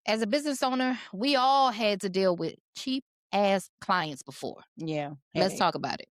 As a business owner, we all had to deal with cheap ass clients before. Yeah, Let's headache. talk about it.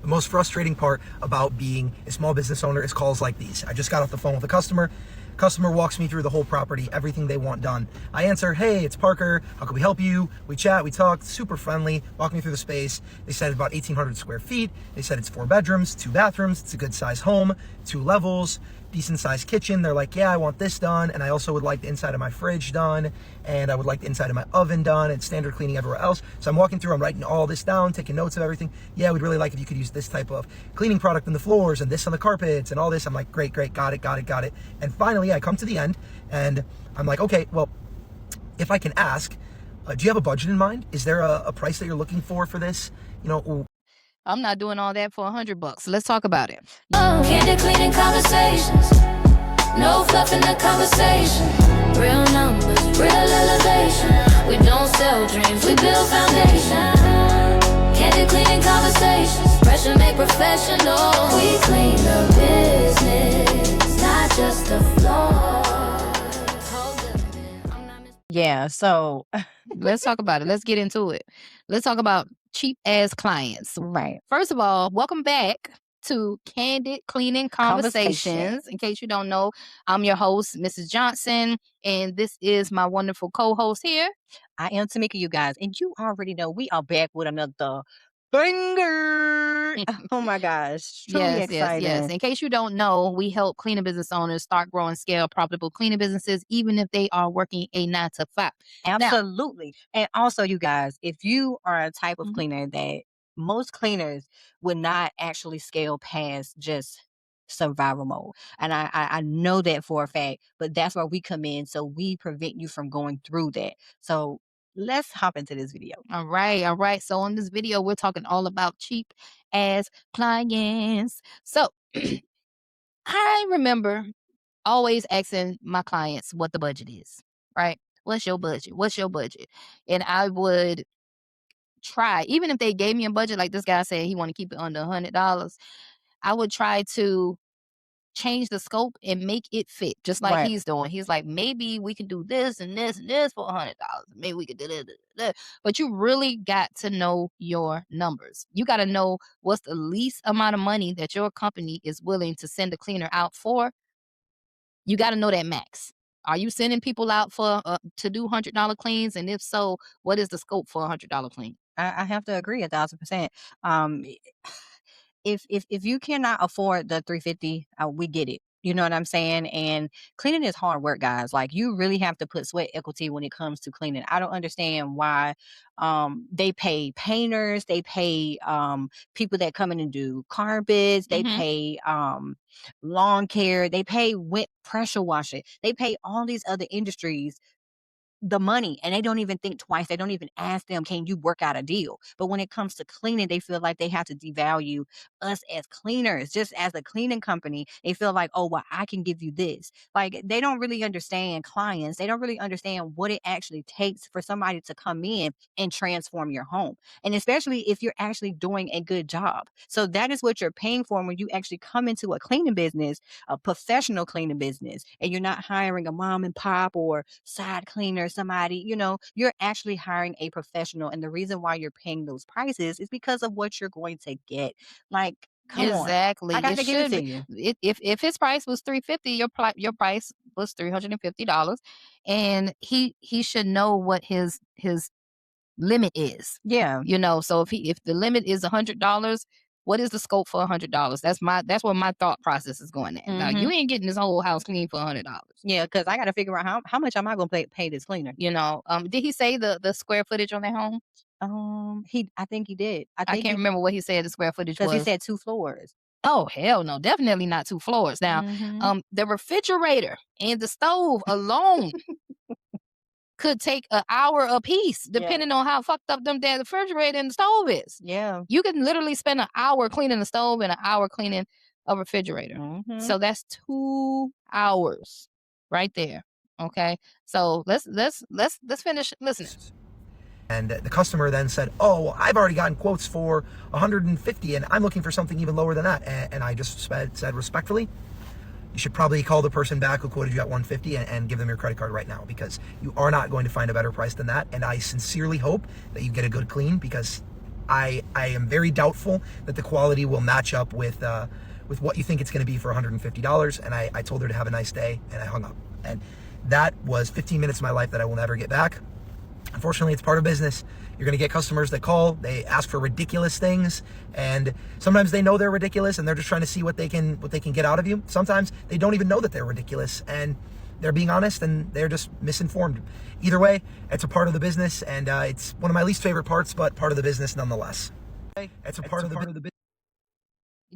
The most frustrating part about being a small business owner is calls like these. I just got off the phone with a customer. Customer walks me through the whole property, everything they want done. I answer, hey, it's Parker. How can we help you? We chat, we talk, super friendly, walk me through the space. They said about 1,800 square feet. They said it's 4 bedrooms, 2 bathrooms. It's a good size home, 2 levels, decent sized kitchen. They're like, yeah, I want this done. And I also would like the inside of my fridge done. And I would like the inside of my oven done and standard cleaning everywhere else. So I'm walking through, I'm writing all this down, taking notes of everything. Yeah, we'd really like if you could use this type of cleaning product in the floors and this on the carpets and all this. I'm like, great, got it. And finally I come to the end and I'm like, okay, well, if I can ask, do you have a budget in mind? Is there a price that you're looking for this? I'm not doing all that for $100. Let's talk about it. Candid cleaning conversations. No fluff in the conversation. Real numbers, real elevation. We don't sell dreams, we build foundation. Candid cleaning conversations. Pressure make professional. We clean the business, not just the floor. Yeah, so Let's talk about it. Let's get into it. Let's talk about cheap ass clients. right. First of all, welcome back to Candid Cleaning Conversations. In case you don't know, I'm your host, Mrs. Johnson, and this is my wonderful co-host here. I am Tamika, you guys, and you already know we are back with another banger. Oh my gosh, truly exciting. Yes. In case you don't know, we help cleaning business owners start, grow, and scale profitable cleaning businesses, even if they are working a 9 to 5. Absolutely. And also, you guys, if you are a type of Mhm. cleaner that most cleaners would not actually scale past just survival mode. And I know that for a fact, but that's where we come in. So we prevent you from going through that. So let's hop into this video. All right. So on this video, we're talking all about cheap ass clients. So I remember always asking my clients what the budget is, right? What's your budget? What's your budget? And I would try, even if they gave me a budget, like this guy said he want to keep it under $100, I would try to change the scope and make it fit, just like Right. he's doing. He's like, maybe we can do this and this and this for $100. Maybe we could do this. But you really got to know your numbers. You got to know what's the least amount of money that your company is willing to send a cleaner out for. You got to know that max. Are you sending people out for to do $100 cleans? And if so, what is the scope for a $100 clean? I have to agree 1,000%. Um, if you cannot afford the 350, we get it. You know what I'm saying? And cleaning is hard work, guys. Like you really have to put sweat equity when it comes to cleaning. I don't understand why they pay painters, they pay people that come in and do carpets, they Mhm. pay lawn care, they pay wet pressure washing, they pay all these other industries the money, and they don't even think twice. They don't even ask them, can you work out a deal? But when it comes to cleaning, they feel like they have to devalue us as cleaners. Just as a cleaning company, they feel like, oh, well, I can give you this. Like they don't really understand clients. They don't really understand what it actually takes for somebody to come in and transform your home. And especially if you're actually doing a good job. So that is what you're paying for when you actually come into a cleaning business, a professional cleaning business, and you're not hiring a mom and pop or side cleaner, somebody, you're actually hiring a professional. And the reason why you're paying those prices is because of what you're going to get. Like, come on. Exactly. I got It to give it should to be. you. If his price was $350, your price was $350, and he should know what his limit is. Yeah. So if the limit is $100, what is the scope for $100? That's where my thought process is going at. Now you Mhm. ain't getting this whole house clean for $100. Yeah, because I got to figure out how much am I going to pay this cleaner? Did he say the square footage on that home? I think he did. I I think can't remember what he said the square footage because he was. said 2 floors. Oh, hell no. Definitely not 2 floors. Now, Mhm. the refrigerator and the stove alone could take an hour a piece, Yeah. depending on how fucked up them damn refrigerator and the stove is. Yeah. You can literally spend an hour cleaning the stove and an hour cleaning a refrigerator. Mhm. So that's 2 hours right there. Okay. So let's finish listening. And the customer then said, oh, well, I've already gotten quotes for 150 and I'm looking for something even lower than that. And I just said respectfully, you should probably call the person back who quoted you at 150 and give them your credit card right now, because you are not going to find a better price than that. And I sincerely hope that you get a good clean, because I am very doubtful that the quality will match up with what you think it's going to be for $150. And I told her to have a nice day, and I hung up. And that was 15 minutes of my life that I will never get back. Unfortunately, it's part of business. You're going to get customers that call, they ask for ridiculous things, and sometimes they know they're ridiculous and they're just trying to see what they can get out of you. Sometimes they don't even know that they're ridiculous and they're being honest and they're just misinformed. Either way, it's a part of the business, and it's one of my least favorite parts, but part of the business nonetheless. It's a part of the business.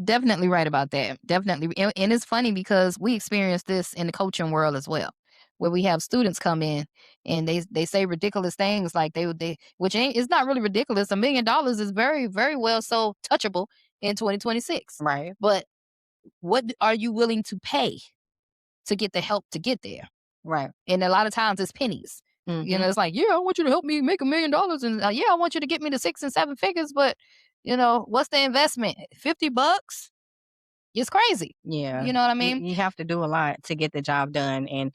Definitely right about that. Definitely. And it's funny because we experience this in the coaching world as well, where we have students come in and they say ridiculous things like they which ain't, it's not really ridiculous. $1 million is very, very well so touchable in 2026. Right. But what are you willing to pay to get the help to get there? Right. And a lot of times it's pennies. You know, it's like, yeah, I want you to help me make $1 million, and yeah, I want you to get me to 6 and 7 figures, but you know, what's the investment? $50? It's crazy. Yeah. You know what I mean? You have to do a lot to get the job done. And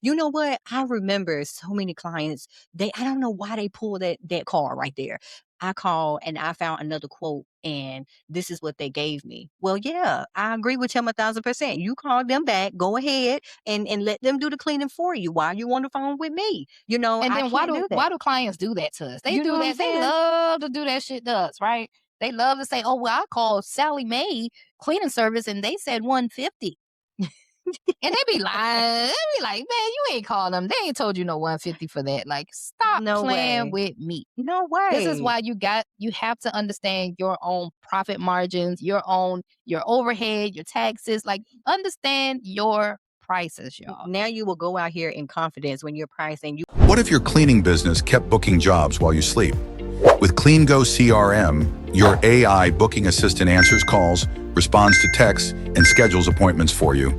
you know what? I remember so many clients, I don't know why they pulled that card right there. I called and I found another quote, and this is what they gave me. Well, yeah, I agree with him 1,000%. You call them back, go ahead and let them do the cleaning for you while you on the phone with me. You know, And I then can't do that. why do clients do that to us? They You know do what I'm that. They saying? love to do that shit to us, right? They love to say, "Oh, well, I called Sally Mae cleaning service and they said 150." And they be lying. They be like, "Man, you ain't called them. They ain't told you no 150 for that." Like, stop No playing way. with me. No way. This is why you have to understand your own profit margins, your overhead, your taxes. Like, understand your prices, y'all. Now you will go out here in confidence when you're pricing. What if your cleaning business kept booking jobs while you sleep? With CleanGo CRM, your AI booking assistant answers calls, responds to texts, and schedules appointments for you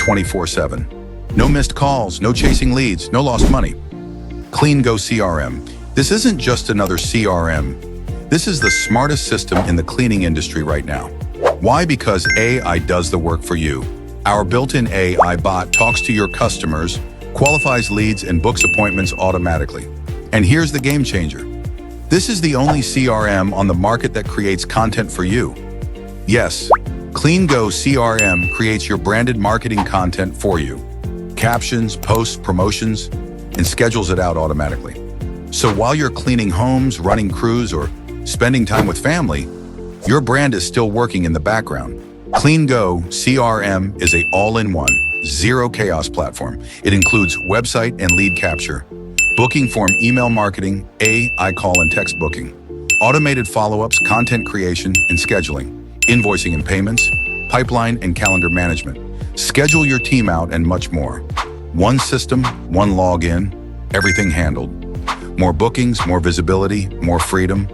24/7. No missed calls, no chasing leads, no lost money. CleanGo CRM. This isn't just another CRM. This is the smartest system in the cleaning industry right now. Why? Because AI does the work for you. Our built-in AI bot talks to your customers, qualifies leads, and books appointments automatically. And here's the game changer. This is the only CRM on the market that creates content for you. Yes, CleanGo CRM creates your branded marketing content for you. Captions, posts, promotions, and schedules it out automatically. So while you're cleaning homes, running crews, or spending time with family, your brand is still working in the background. CleanGo CRM is a all-in-one, zero chaos platform. It includes website and lead capture, booking form email marketing, AI call and text booking, automated follow-ups, content creation and scheduling, invoicing and payments, pipeline and calendar management, schedule your team out, and much more. One system, one login, everything handled. More bookings, more visibility, more freedom.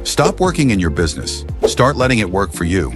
Stop working in your business. Start letting it work for you.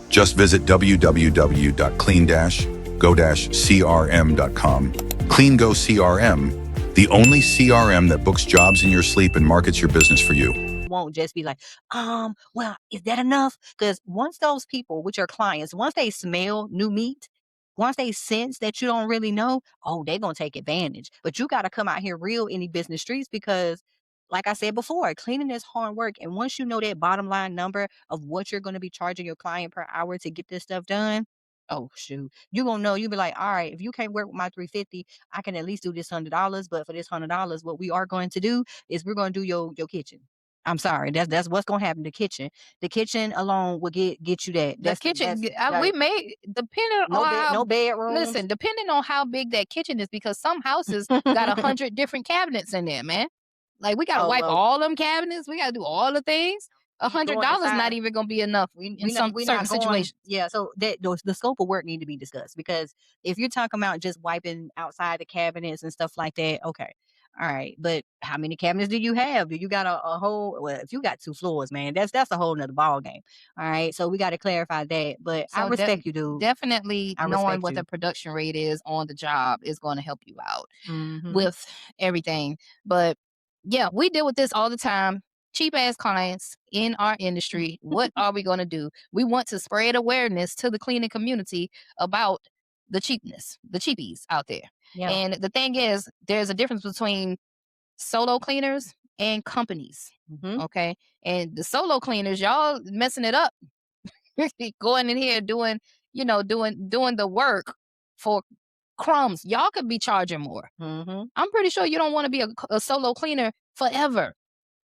Just visit www.clean-go-crm.com. CleanGo CRM, the only CRM that books jobs in your sleep and markets your business for you. Won't just be like, well, is that enough? Because once those people, which are clients, once they smell new meat, once they sense that you don't really know, oh, they're going to take advantage. But you got to come out here real in the business streets, because like I said before, cleaning is hard work. And once you know that bottom line number of what you're going to be charging your client per hour to get this stuff done, oh shoot, you're going to know. You'll be like, all right, if you can't work with my 350, I can at least do this $100. But for this $100, what we are going to do is we're going to do your kitchen. I'm sorry. That's what's gonna happen. The kitchen alone will get you that. The kitchen, we may, depending no on bed, how, no bedrooms. listen, depending on how big that kitchen is, because some houses got 100 different cabinets in there, man. Like, we gotta wipe all them cabinets. We gotta do all the things. $100 not even gonna be enough in some certain situations. Yeah, so the scope of work need to be discussed, because if you're talking about just wiping outside the cabinets and stuff like that, okay. All right, but how many cabinets do you have? Do you got a whole? Well, if you got 2 floors, man, that's a whole nother ball game. All right, so we got to clarify that. But I So respect you, dude. definitely I knowing respect what the you. production rate is on the job is going to help you out Mhm. with everything. But yeah, we deal with this all the time. cheap ass clients in our industry, what are we going to do? We want to spread awareness to the cleaning community about the cheapness, the cheapies out there. Yeah. And the thing is, there's a difference between solo cleaners and companies. Hmm. Okay. And the solo cleaners, y'all messing it up, going in here doing, doing the work for crumbs. Y'all could be charging more. Hmm. I'm pretty sure you don't want to be a solo cleaner forever.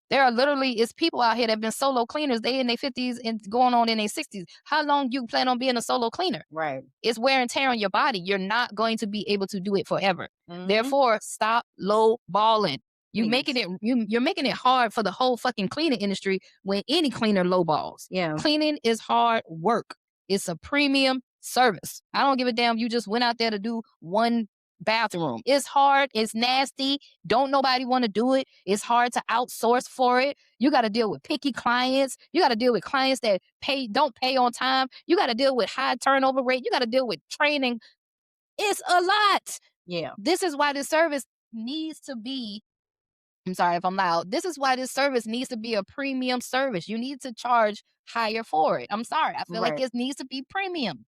There are literally is people out here that have been solo cleaners. They in their 50s and going on in their 60s. How long you plan on being a solo cleaner? Right. It's wear and tear on your body. You're not going to be able to do it forever. Hmm. Therefore, stop low balling. Please. You're making it hard for the whole fucking cleaning industry when any cleaner low balls. Yeah. Cleaning is hard work. It's a premium service. I don't give a damn. You just went out there to do one bathroom. It's hard. It's nasty. Don't nobody want to do it. It's hard to outsource for it. You got to deal with picky clients. You got to deal with clients that don't pay on time. You got to deal with high turnover rate. You got to deal with training. It's a lot. Yeah. This is why this service needs to be. I'm sorry if I'm loud. This is why this service needs to be a premium service. You need to charge higher for it. I'm sorry. I feel like Right. it needs to be premium.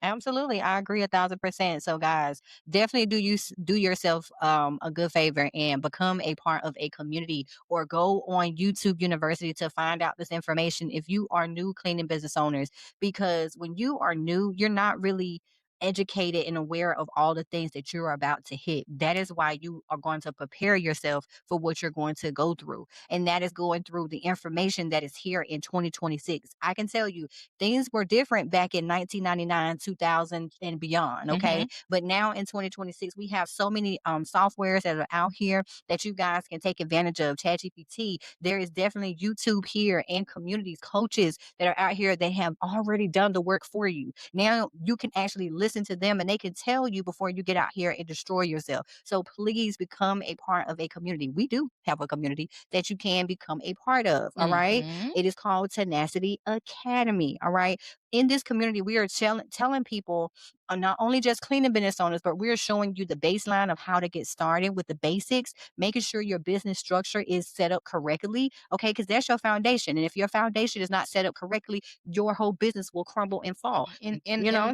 Absolutely. I agree 1,000%. So guys, definitely do yourself a good favor and become a part of a community, or go on YouTube University to find out this information if you are new cleaning business owners, because when you are new, you're not really educated and aware of all the things that you're about to hit. That is why you are going to prepare yourself for what you're going to go through. And that is going through the information that is here in 2026. I can tell you things were different back in 1999, 2000 and beyond, Hmm. okay? But now in 2026, we have so many softwares that are out here that you guys can take advantage of. ChatGPT, there is definitely YouTube here, and communities, coaches that are out here that have already done the work for you. Now you can actually listen to them and they can tell you before you get out here and destroy yourself. So please become a part of a community. We do have a community that you can become a part of, all right? Hmm. It is called Tenacity Academy. All right. In this community, we are telling people, not only just cleaning business owners, but we're showing you the baseline of how to get started with the basics, making sure your business structure is set up correctly. Okay. Because that's your foundation. And if your foundation is not set up correctly, your whole business will crumble and fall. And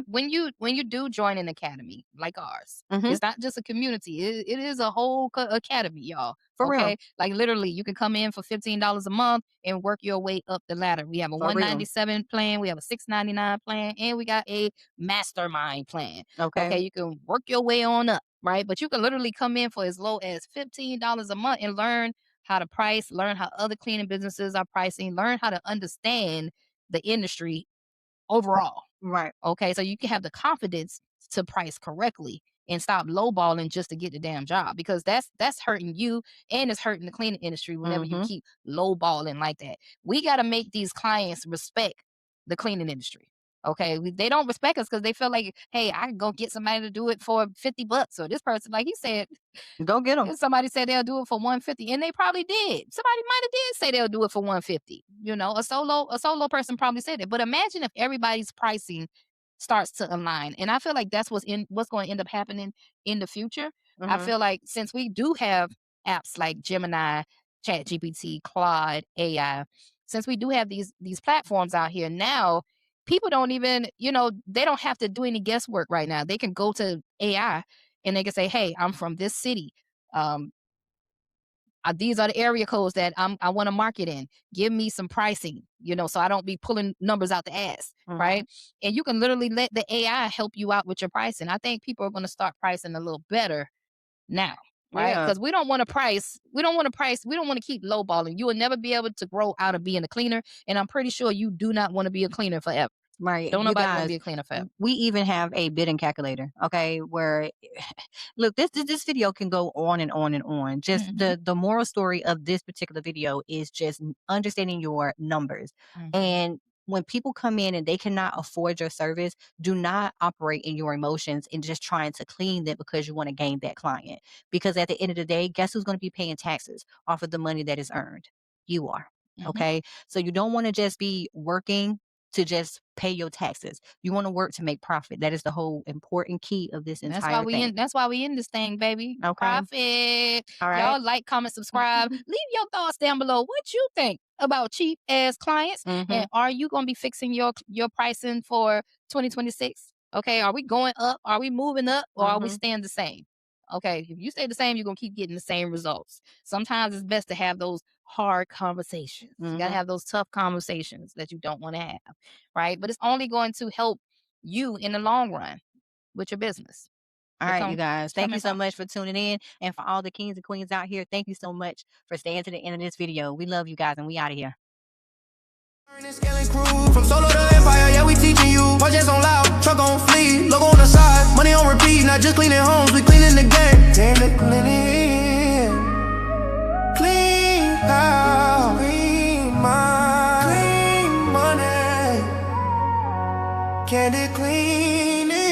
when you do join an academy like ours, Hmm. it's not just a community. It is a whole academy, y'all. For real. Okay, like literally, you can come in for $15 a month and work your way up the ladder. We have a For real. 197 plan, we have a 699 plan, and we got a mastermind plan. Okay. Okay, you can work your way on up, right? But you can literally come in for as low as $15 a month and learn how to price, learn how other cleaning businesses are pricing, learn how to understand the industry overall. Right. Okay, so you can have the confidence to price correctly and stop lowballing just to get the damn job, because that's hurting you and it's hurting the cleaning industry whenever you Hmm. keep lowballing like that. We got to make these clients respect the cleaning industry. Okay, they don't respect us because they feel like, hey, I can go get somebody to do it for $50, or this person, like he said, Go get them. and somebody said they'll do it for 150, and they probably did. Somebody might have did say they'll do it for 150. A solo person probably said it. But imagine if everybody's pricing starts to align. And I feel like that's what's going to end up happening in the future. I Hmm. feel like since we do have apps like Gemini, ChatGPT, Claude, AI, since we do have these platforms out here now, people don't even, they don't have to do any guesswork right now. They can go to AI and they can say, "Hey, I'm from this city. Um, these are the area codes that I want to market in. Give me some pricing, so I don't be pulling numbers out the ass, Hmm. right?" And you can literally let the AI help you out with your pricing. I think people are going to start pricing a little better now, right? Yeah. Because we don't want to price. We don't want to price. We don't want to keep lowballing. You will never be able to grow out of being a cleaner, and I'm pretty sure you do not want to be a cleaner forever. Right. Don't You nobody want to guys, be a cleaner forever. we even have a bidding calculator, okay, where look, this video can go on and on and on. Just Hmm. the moral story of this particular video is just understanding your numbers. Hmm. And when people come in and they cannot afford your service, do not operate in your emotions and just trying to clean them because you want to gain that client. Because at the end of the day, guess who's going to be paying taxes off of the money that is earned? You are. Hmm. Okay. So you don't want to just be working to just pay your taxes. You want to work to make profit. That is the whole important key of this And that's why entire thing. that's why we in this thing, baby. Okay. Profit. All right. Y'all like, comment, subscribe. Leave your thoughts down below. What you think about cheap ass clients? And are you gonna be fixing your pricing for 2026? Okay, are we going up? Are we moving up? Or are we staying the same? Okay, if you stay the same, you're gonna keep getting the same results. Sometimes it's best to have those hard conversations. You gotta have those tough conversations that you don't want to have, right? But it's only going to help you in the long run with your business. All right, you guys. Thank you so out. much for tuning in. And for all the kings and queens out here, thank you so much for staying to the end of this video. We love you guys, and we out of here. From solo to empire, yeah, we teaching you. Projects on loud, truck on fleet, logo on the side, money on repeat, not just cleaning homes, we cleaning the game. Clean house, clean mind, clean money, candy cleaning.